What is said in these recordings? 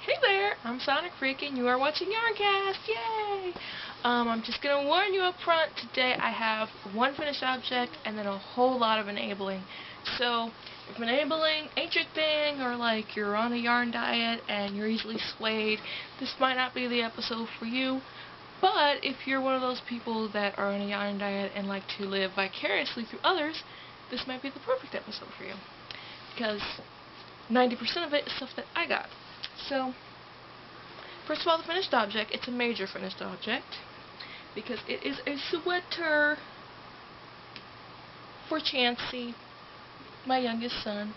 Hey there, I'm Sonic Freak and you are watching Yarncast, yay! I'm just gonna warn you up front, today I have one finished object and then a whole lot of enabling. So, if enabling ain't your thing, or like you're on a yarn diet and you're easily swayed, this might not be the episode for you. But if you're one of those people that are on a yarn diet and like to live vicariously through others, this might be the perfect episode for you. Because 90% of it is stuff that I got. So, first of all, the finished object, it's a major finished object, because it is a sweater for Chansey, my youngest son,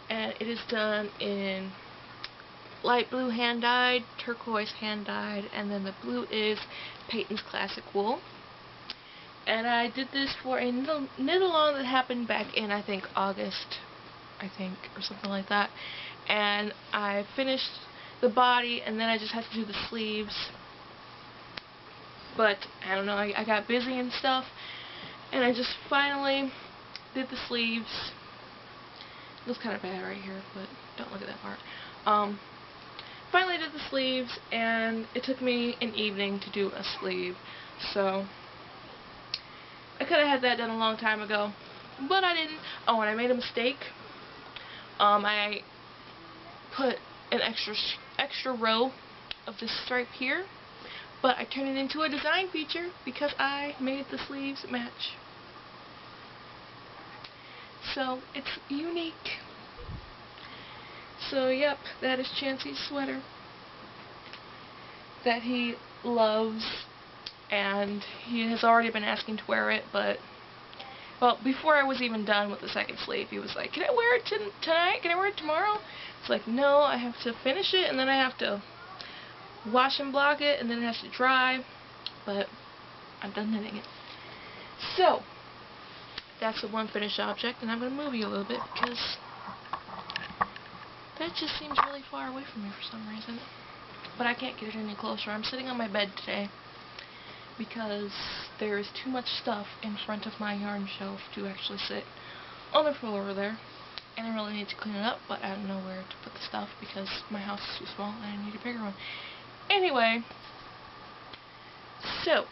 and it is done in light blue hand-dyed, turquoise hand-dyed, and then the blue is Peyton's Classic Wool. And I did this for a knit-along that happened back in, I think, August, or something like that. And I finished the body, and then I just had to do the sleeves. But, I don't know, I got busy and stuff, and I just finally did the sleeves. It looks kind of bad right here, but don't look at that part. Finally did the sleeves, and it took me an evening to do a sleeve. So, I could have had that done a long time ago, but I didn't. Oh, and I made a mistake. I put an extra row of this stripe here, but I turned it into a design feature because I made the sleeves match. So it's unique. So yep, that is Chansey's sweater that he loves, and he has already been asking to wear it, but well, before I was even done with the second sleeve, he was like, can I wear it tonight? Can I wear it tomorrow? It's like, no, I have to finish it, and then I have to wash and block it, and then it has to dry, but I'm done knitting it. So, that's the one finished object, and I'm going to move you a little bit, because that just seems really far away from me for some reason. But I can't get it any closer. I'm sitting on my bed today, because there is too much stuff in front of my yarn shelf to actually sit on the floor over there, and I really need to clean it up, but I don't know where to put the stuff because my house is too small and I need a bigger one. Anyway, so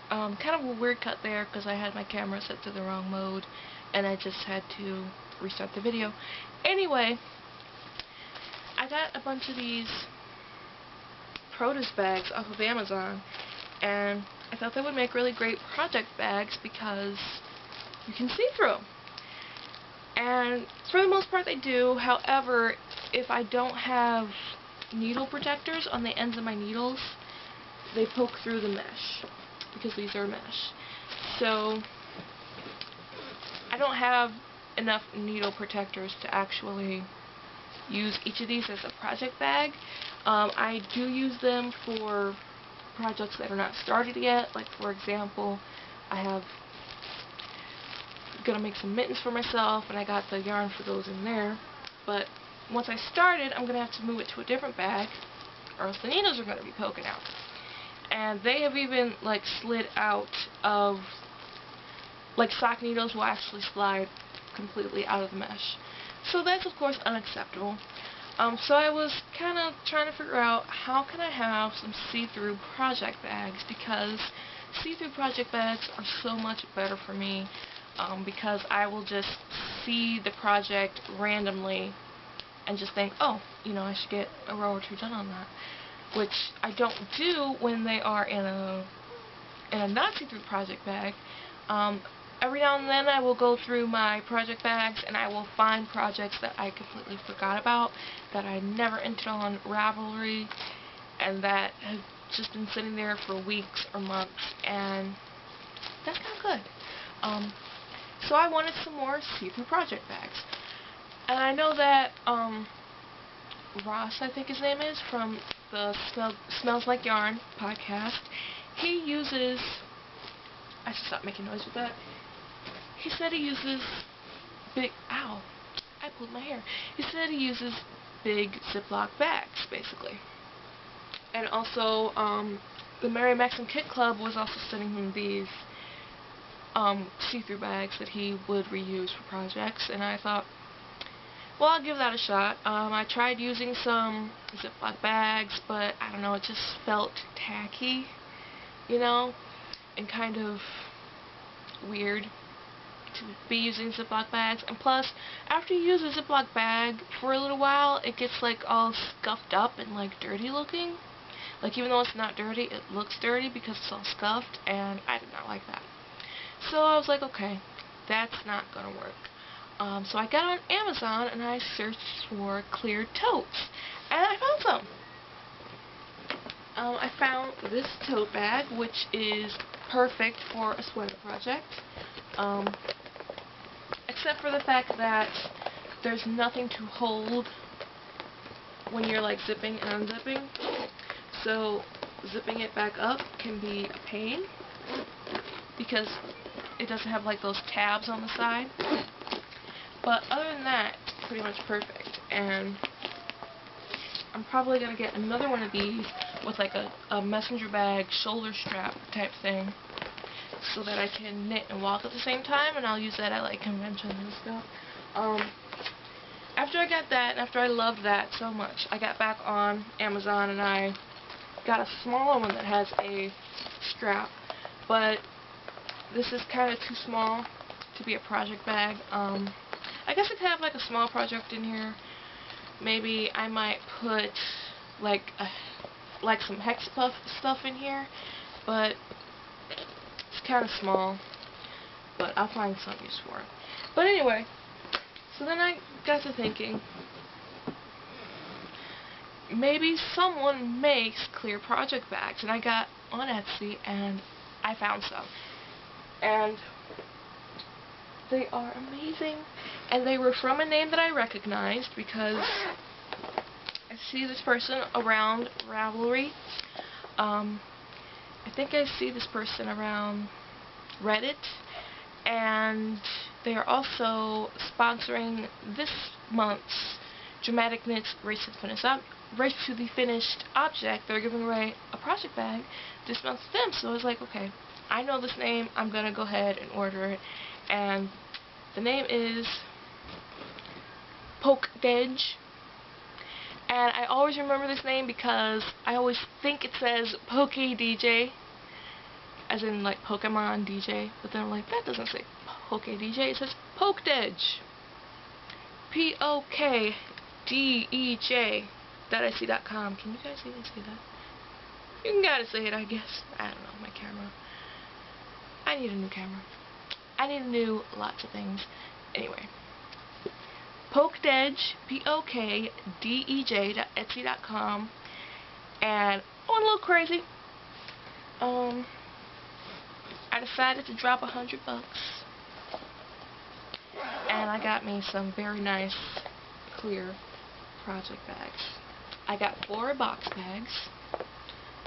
kind of a weird cut there because I had my camera set to the wrong mode and I just had to restart the video. Anyway, I got a bunch of these produce bags off of Amazon, and I thought they would make really great project bags because you can see through them. And for the most part they do. However, if I don't have needle protectors on the ends of my needles, they poke through the mesh, because these are mesh. So I don't have enough needle protectors to actually use each of these as a project bag. I do use them for projects that are not started yet. Like, for example, I'm gonna make some mittens for myself, and I got the yarn for those in there. But once I started, I'm gonna have to move it to a different bag, or else the needles are gonna be poking out. And they have even like slid out of, like, sock needles will actually slide completely out of the mesh. So that's of course unacceptable. So I was kind of trying to figure out how can I have some see-through project bags, because see-through project bags are so much better for me, because I will just see the project randomly and just think, oh, you know, I should get a row or two done on that, which I don't do when they are in a not see-through project bag. Every now and then I will go through my project bags and I will find projects that I completely forgot about, that I never entered on Ravelry, and that have just been sitting there for weeks or months, and that's kind of good. So I wanted some more see-through project bags. And I know that Ross, I think his name is, from the Smells Like Yarn podcast, he uses, I should stop making noise with that. He said he uses big, ow, I pulled my hair. He said he uses big Ziploc bags, basically. And also, the Mary Maxim Kit Club was also sending him these see-through bags that he would reuse for projects, and I thought, Well, I'll give that a shot. I tried using some Ziploc bags, but I don't know, it just felt tacky, you know, and kind of weird to be using Ziploc bags. And plus, after you use a Ziploc bag for a little while, it gets like all scuffed up and like dirty looking. Like, even though it's not dirty, it looks dirty because it's all scuffed, and I did not like that. So I was like, okay, that's not gonna work. So I got on Amazon and I searched for clear totes, and I found some. I found this tote bag, which is perfect for a sweater project, except for the fact that there's nothing to hold when you're like zipping and unzipping. So zipping it back up can be a pain because it doesn't have like those tabs on the side. But other than that, it's pretty much perfect. And I'm probably going to get another one of these with like a messenger bag shoulder strap type thing so that I can knit and walk at the same time, and I'll use that at like conventions and stuff. After I got that, and after I loved that so much, I got back on Amazon and I got a smaller one that has a strap, but this is kind of too small to be a project bag. I guess I could have like a small project in here. Maybe I might put like some hex puff stuff in here, but it's kind of small. But I'll find some use for it. But anyway, so then I got to thinking, maybe someone makes clear project bags, and I got on Etsy and I found some, and they are amazing, and they were from a name that I recognized because I see this person around Ravelry. I think I see this person around Reddit, and they are also sponsoring this month's Dramatic Knits Race to the Finished Object. They're giving away a project bag this month to them, so I was like, okay, I know this name, I'm gonna go ahead and order it. And the name is Pokededge, and I always remember this name because I always think it says Poke DJ, as in like Pokemon DJ, but then I'm like, that doesn't say Poke DJ, it says Pokededge. Pokedej.etsy.com. Can you guys even see that? You can gotta see it, I guess. I don't know, my camera. I need a new camera. I need a new lots of things. Anyway. Pokededge, Pokedej.etsy.com. And I went a little crazy. I decided to drop $100. And I got me some very nice clear project bags. I got 4 box bags.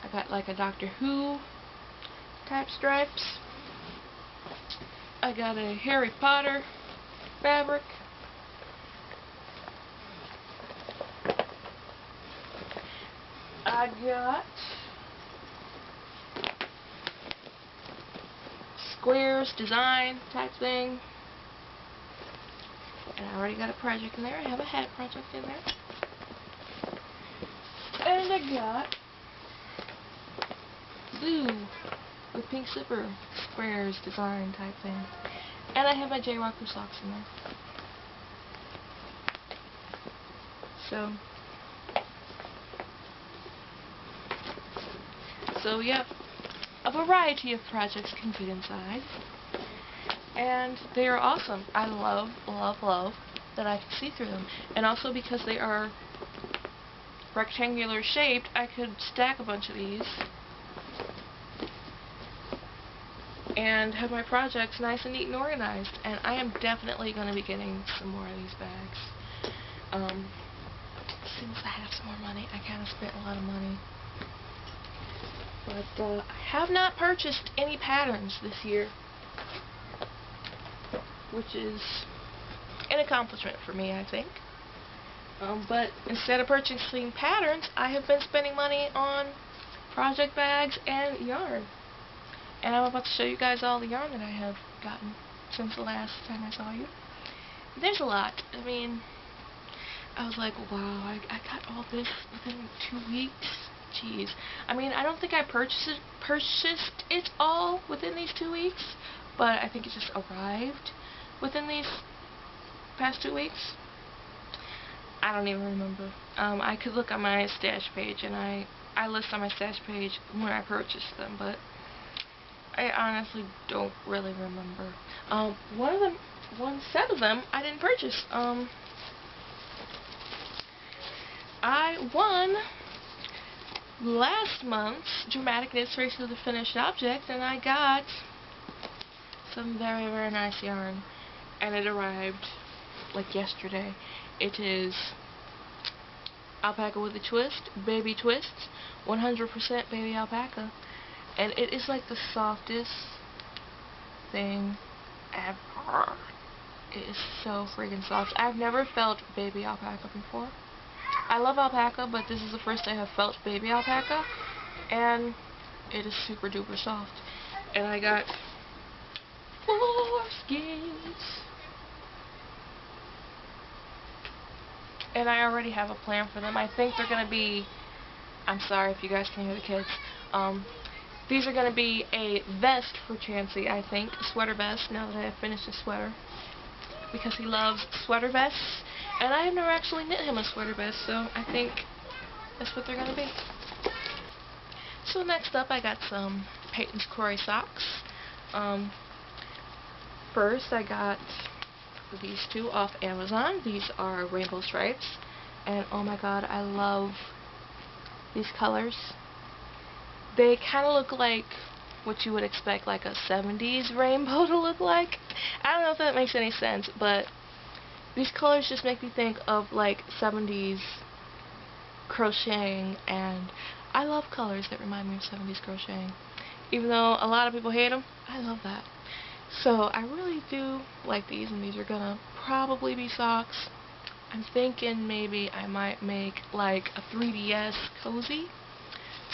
I got like a Doctor Who type stripes. I got a Harry Potter fabric. I got squares design type thing. And I already got a project in there. I have a hat project in there. And I got blue with pink zipper squares design type thing. And I have my J-Rocker socks in there. So yeah, a variety of projects can fit inside. And they are awesome. I love, love, love that I can see through them. And also because they are rectangular shaped, I could stack a bunch of these and have my projects nice and neat and organized. And I am definitely going to be getting some more of these bags. As soon as I have some more money. I kind of spent a lot of money. But I have not purchased any patterns this year, which is an accomplishment for me, I think. But instead of purchasing patterns, I have been spending money on project bags and yarn. And I'm about to show you guys all the yarn that I have gotten since the last time I saw you. There's a lot. I mean, I was like, wow, I got all this within 2 weeks. Jeez. I mean, I don't think I purchased it all within these 2 weeks, but I think it just arrived within these past 2 weeks. I don't even remember. I could look on my stash page, and I list on my stash page when I purchased them, but I honestly don't really remember. One set of them I didn't purchase. I won last month's Dramatic Knits Race to the Finished Object, and I got some very, very nice yarn, and it arrived like yesterday. It is Alpaca with a Twist, Baby Twists, 100% baby alpaca, and it is like the softest thing ever. It is so freaking soft. I've never felt baby alpaca before. I love alpaca, but this is the first I have felt baby alpaca, and it is super duper soft. And I got 4 skeins, and I already have a plan for them. I think they're gonna be, I'm sorry if you guys can hear the kids, these are gonna be a vest for Chansey, I think, a sweater vest, now that I have finished his sweater, because he loves sweater vests. And I have never actually knit him a sweater vest, so I think that's what they're going to be. So next up, I got some Peyton's Croy socks. First, I got these two off Amazon. These are rainbow stripes. And oh my god, I love these colors. They kind of look like what you would expect like a 70s rainbow to look like. I don't know if that makes any sense, but these colors just make me think of like 70s crocheting, and I love colors that remind me of 70s crocheting. Even though a lot of people hate them, I love that. So I really do like these, and these are gonna probably be socks. I'm thinking maybe I might make like a 3DS cozy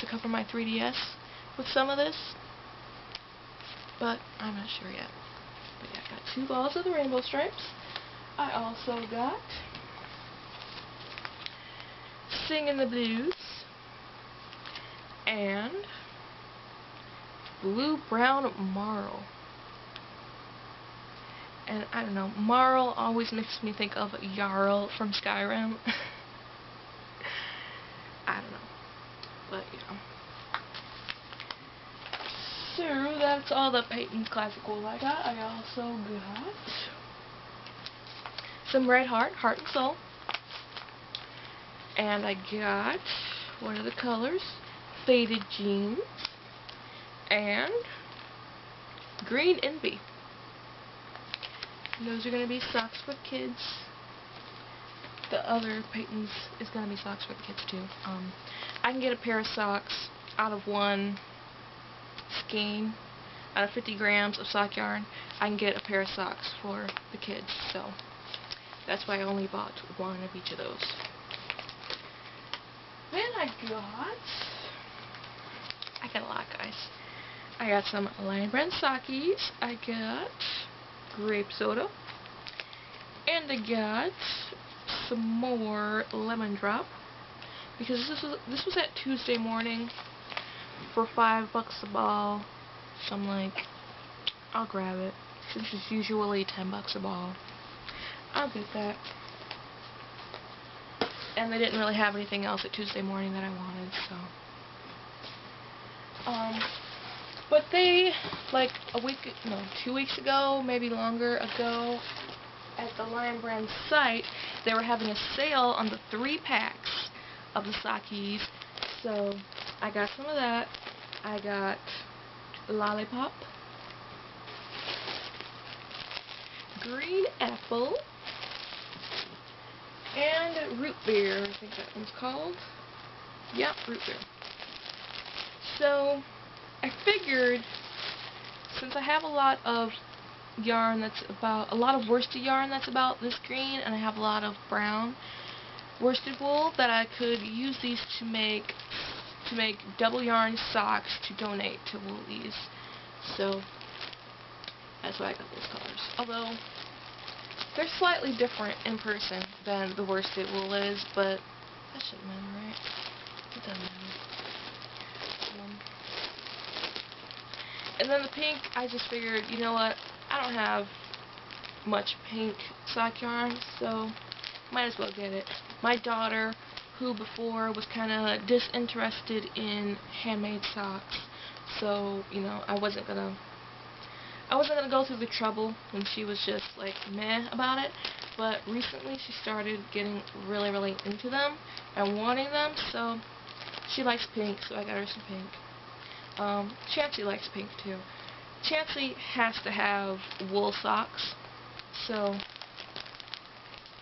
to cover my 3DS with some of this, but I'm not sure yet. But yeah, I got 2 balls of the rainbow stripes. I also got Singin' the Blues and Blue Brown Marl. And I don't know, Marl always makes me think of Jarl from Skyrim. I don't know, but you know. So that's all the Peyton's Classicals I got. I also got some Red Heart, Heart and Soul. And I got, what are the colors? Faded Jeans and Green Envy. And those are going to be socks for kids. The other Peyton's is going to be socks for the kids too. I can get a pair of socks out of one skein. Out of 50 grams of sock yarn, I can get a pair of socks for the kids. So that's why I only bought one of each of those. Then I got a lot, guys. I got some Lion Brand sockies. I got grape soda. And I got some more lemon drop. Because this was at Tuesday morning for $5 a ball. So I'm like, I'll grab it. Since it's usually $10 a ball, I'll get that. And they didn't really have anything else at Tuesday morning that I wanted, so. But they, like 2 weeks ago, maybe longer ago, at the Lion Brand site, they were having a sale on the 3 packs of the sockies. So I got some of that. I got Lollipop, Green Apple, and Root Beer, I think that one's called. Yep, Root Beer. So I figured, since I have a lot of yarn that's about, a lot of worsted yarn that's about this green, and I have a lot of brown worsted wool, that I could use these to make double yarn socks to donate to Woolies. So that's why I got those colors. Although They're slightly different in person than the worsted wool is, but that shouldn't matter, right? It doesn't matter. And then the pink, I just figured, you know what, I don't have much pink sock yarn, so might as well get it. My daughter, who before was kind of disinterested in handmade socks, so, you know, I wasn't gonna go through the trouble when she was just like meh about it, but recently she started getting really, really into them and wanting them, so she likes pink, so I got her some pink. Chansey likes pink too. Chansey has to have wool socks, so,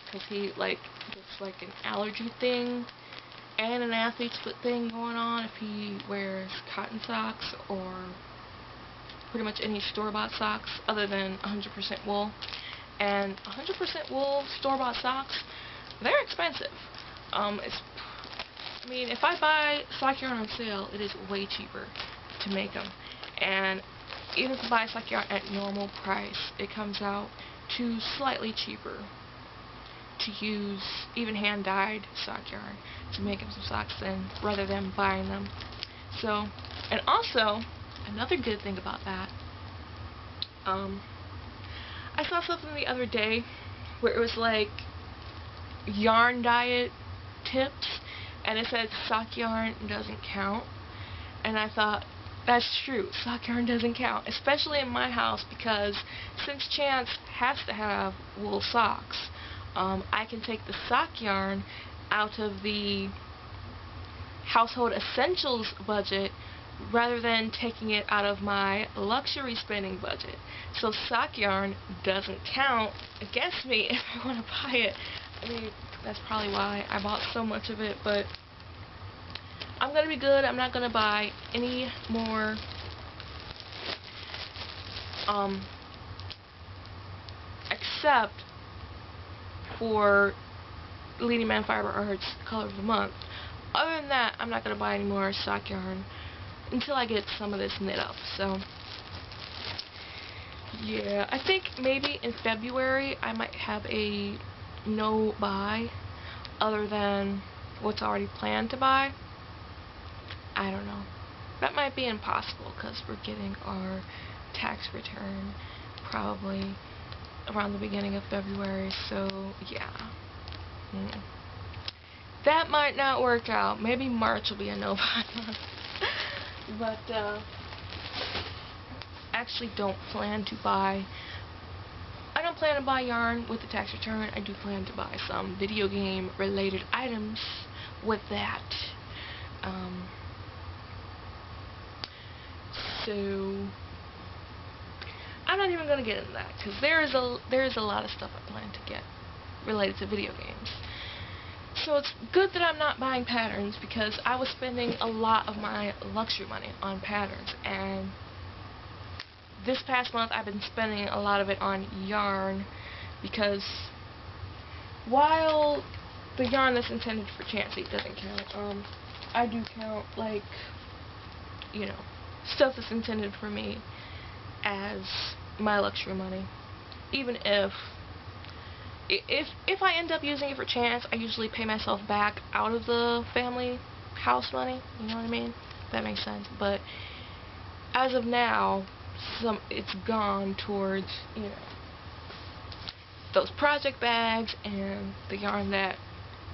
because he it's like an allergy thing and an athlete's foot thing going on if he wears cotton socks or pretty much any store-bought socks other than 100% wool. And 100% wool store-bought socks, they're expensive. I mean, if I buy sock yarn on sale, it is way cheaper to make them. And even if you buy sock yarn at normal price, it comes out to slightly cheaper to use even hand-dyed sock yarn to make them some socks rather than buying them. So, and also, another good thing about that, I saw something the other day where it was like yarn diet tips, and it said sock yarn doesn't count, and I thought, that's true, sock yarn doesn't count, especially in my house, because since Chance has to have wool socks, I can take the sock yarn out of the household essentials budget rather than taking it out of my luxury spending budget. So sock yarn doesn't count against me if I want to buy it. I mean, that's probably why I bought so much of it, but I'm going to be good. I'm not going to buy any more except for Leading Man Fiber Arts Color of the Month. Other than that, I'm not going to buy any more sock yarn until I get some of this knit up. So, yeah, I think maybe in February I might have a no buy other than what's already planned to buy. I don't know. That might be impossible because we're getting our tax return probably around the beginning of February, so yeah. That might not work out. Maybe March will be a no buy month. But actually don't plan to buy. I don't plan to buy yarn with the tax return. I do plan to buy some video game related items with that. So I'm not even gonna get into that because there is a lot of stuff I plan to get related to video games. So it's good that I'm not buying patterns because I was spending a lot of my luxury money on patterns, and this past month I've been spending a lot of it on yarn because while the yarn that's intended for Chansey doesn't count, I do count, like, you know, stuff that's intended for me as my luxury money. Even if I end up using it for Chance, I usually pay myself back out of the family house money, you know what I mean? That makes sense. But as of now, it's gone towards, you know, those project bags and the yarn that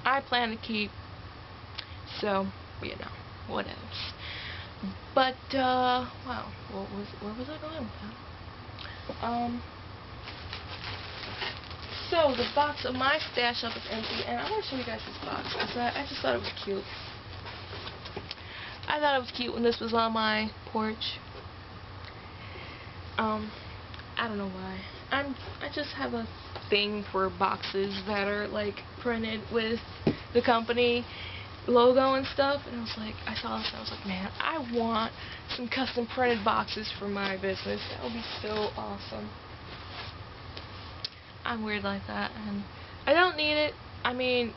I plan to keep. So, you know, what else? But, wow, where was I going with that? So, the box of my stash up is empty, and I want to show you guys this box, because I just thought it was cute. I thought it was cute when this was on my porch. I don't know why. I just have a thing for boxes that are, like, printed with the company logo and stuff, and I saw this and I was like, man, I want some custom printed boxes for my business. That would be so awesome. I'm weird like that, and I don't need it. I mean,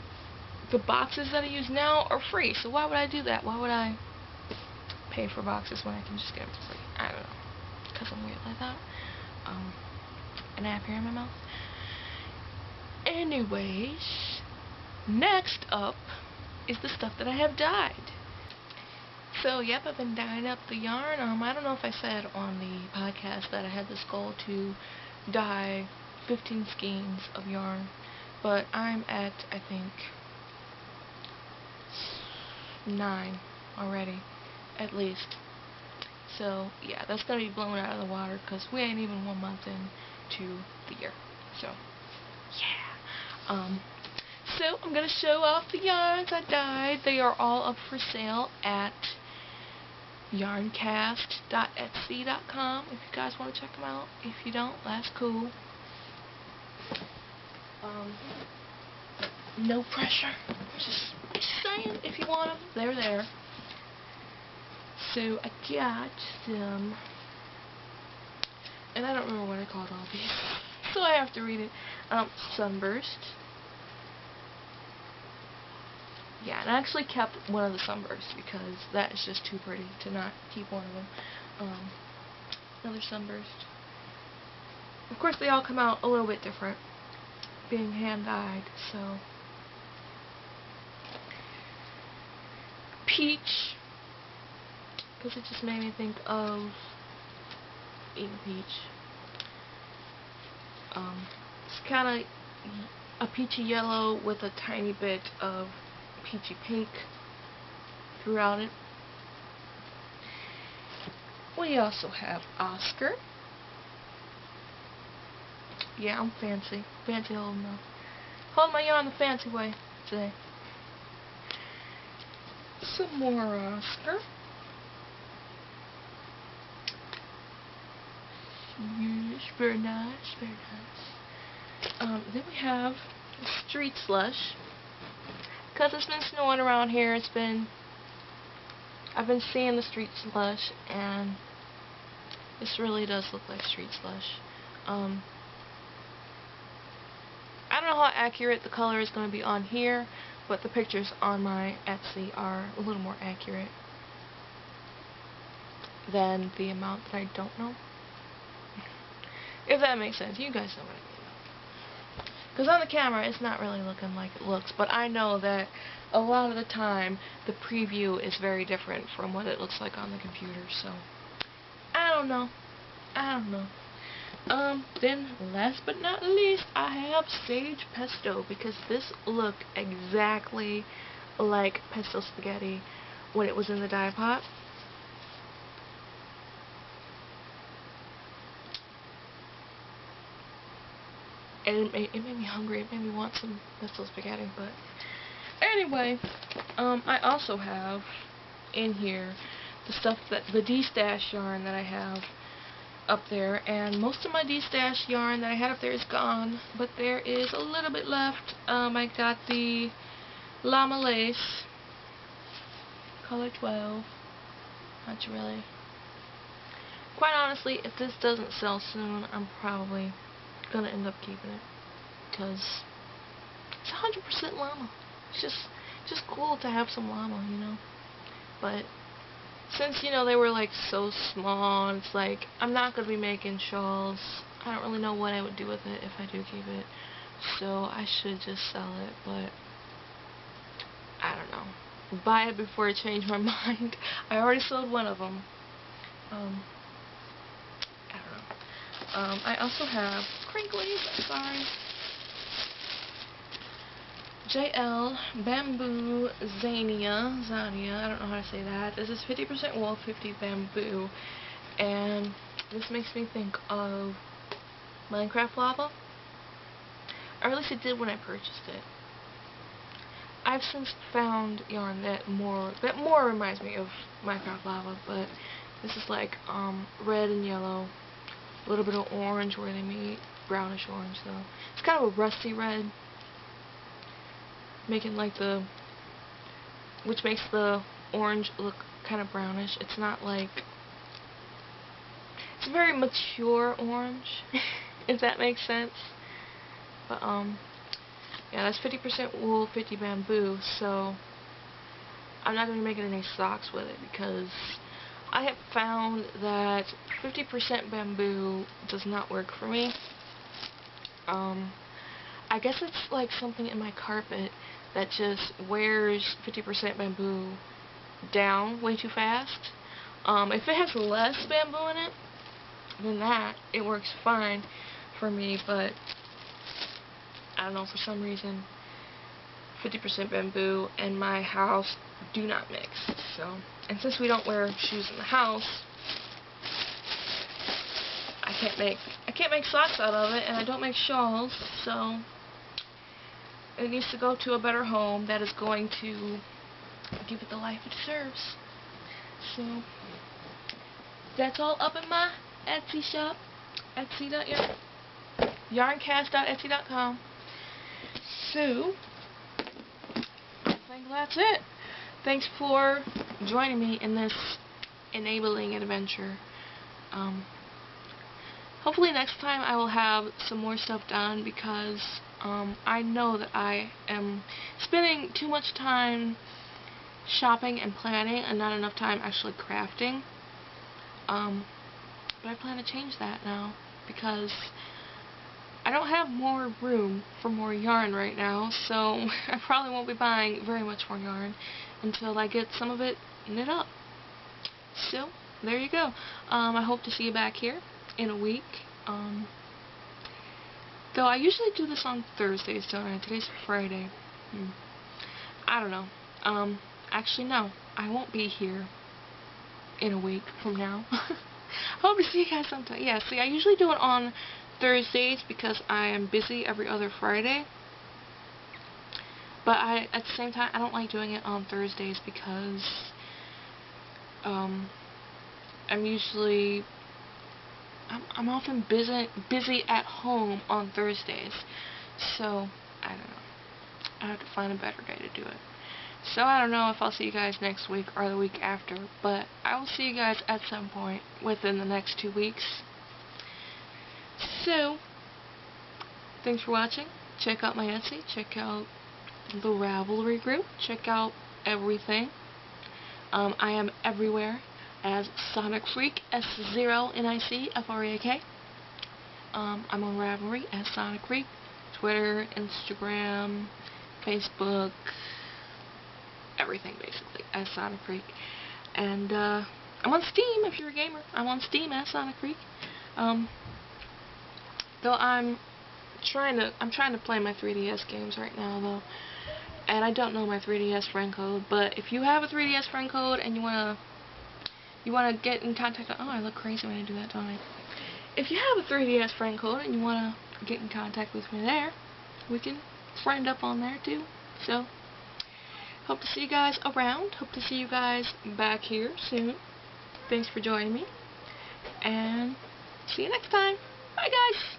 the boxes that I use now are free, so why would I do that? Why would I pay for boxes when I can just get them for free? I don't know, because I'm weird like that. An app here in my mouth. Anyways, next up is the stuff that I have dyed. So, yep, I've been dyeing up the yarn. I don't know if I said on the podcast that I had this goal to dye 15 skeins of yarn, but I'm at, I think, 9 already, at least. So, yeah, that's going to be blown out of the water because we ain't even 1 month into the year. So, yeah. So, I'm going to show off the yarns I dyed. They are all up for sale at Yarncast.etsy.com if you guys want to check them out. If you don't, that's cool. No pressure. Just saying, if you want them, they're there. So I got some, and I don't remember what I called all these, so I have to read it. Sunburst. Yeah, and I actually kept one of the sunbursts because that is just too pretty to not keep one of them. Another sunburst. Of course, they all come out a little bit different, being hand-dyed, so. Peach, because it just made me think of eating peach. It's kind of a peachy yellow with a tiny bit of peachy pink throughout it. We also have Oscar. Yeah, I'm fancy. Fancy holding my yarn the fancy way today. Some more Oscar. Yes, very nice, very nice. Then we have Street Slush. Because it's been snowing around here, I've been seeing the Street Slush, and this really does look like Street Slush. I don't know how accurate the color is going to be on here, but the pictures on my Etsy are a little more accurate than the amount that I don't know. If that makes sense. You guys know what I mean. Because on the camera, it's not really looking like it looks, but I know that a lot of the time, the preview is very different from what it looks like on the computer, so I don't know. Then, last but not least, I have Sage Pesto, because this looked exactly like pesto spaghetti when it was in the dye pot. And it made me hungry. It made me want some pesto spaghetti. But anyway, I also have in here the D-stash yarn that I have up there, and most of my D-stash yarn that I had up there is gone, but there is a little bit left. I got the Llama Lace, color 12. Not really. Quite honestly, if this doesn't sell soon, I'm probably gonna end up keeping it, because it's 100% llama. It's just cool to have some llama, you know. But since, you know, they were like so small, and it's like I'm not gonna be making shawls. I don't really know what I would do with it if I do keep it, so I should just sell it. But I don't know. Buy it before I change my mind. I already sold one of them. I also have crinklies, sorry. JL Bamboo Zania, I don't know how to say that. This is 50% wool, 50 bamboo, and this makes me think of Minecraft lava. Or at least it did when I purchased it. I've since found yarn that more reminds me of Minecraft lava, but this is like red and yellow. A little bit of orange where they meet, brownish orange though. It's kind of a rusty red, making like which makes the orange look kind of brownish. It's not like, it's a very mature orange, if that makes sense. But yeah, that's 50% wool, 50 bamboo. So I'm not gonna be making any socks with it because I have found that 50% bamboo does not work for me. I I guess it's like something in my carpet that just wears 50% bamboo down way too fast. If it has less bamboo in it than that, it works fine for me, but I don't know, for some reason 50% bamboo and my house do not mix. So, and since we don't wear shoes in the house, I can't make socks out of it, and I don't make shawls, so it needs to go to a better home that is going to give it the life it deserves. So that's all up in my Etsy shop, yarncast.etsy.com. So I think that's it. Thanks for joining me in this enabling adventure. Hopefully next time I will have some more stuff done, because I know that I am spending too much time shopping and planning and not enough time actually crafting. But I plan to change that now, because I don't have more room for more yarn right now, so I probably won't be buying very much more yarn until I get some of it knit up. So, there you go. I hope to see you back here in a week. Though I usually do this on Thursdays, don't I? Today's Friday. I don't know. Actually, no. I won't be here in a week from now. Hope to see you guys sometime. Yeah, see, I usually do it on Thursdays because I am busy every other Friday. But at the same time, I don't like doing it on Thursdays because I'm I'm often busy at home on Thursdays. So I don't know. I have to find a better day to do it. So I don't know if I'll see you guys next week or the week after, but I will see you guys at some point within the next 2 weeks. So, thanks for watching. Check out my Etsy. Check out the Ravelry group. Check out everything. I am everywhere as Sonic Freak, S0NICFREAK. I'm on Ravelry as Sonic Freak. Twitter, Instagram, Facebook, everything basically as Sonic Freak. And I'm on Steam if you're a gamer. I'm on Steam as Sonic Freak. Though I'm trying to play my 3DS games right now though, and I don't know my 3DS friend code. But if you have a 3DS friend code and you wanna get in contact, oh, I look crazy when I do that, don't I? If you have a 3DS friend code and you wanna get in contact with me there, we can friend up on there too. So hope to see you guys around. Hope to see you guys back here soon. Thanks for joining me, and see you next time. Bye, guys.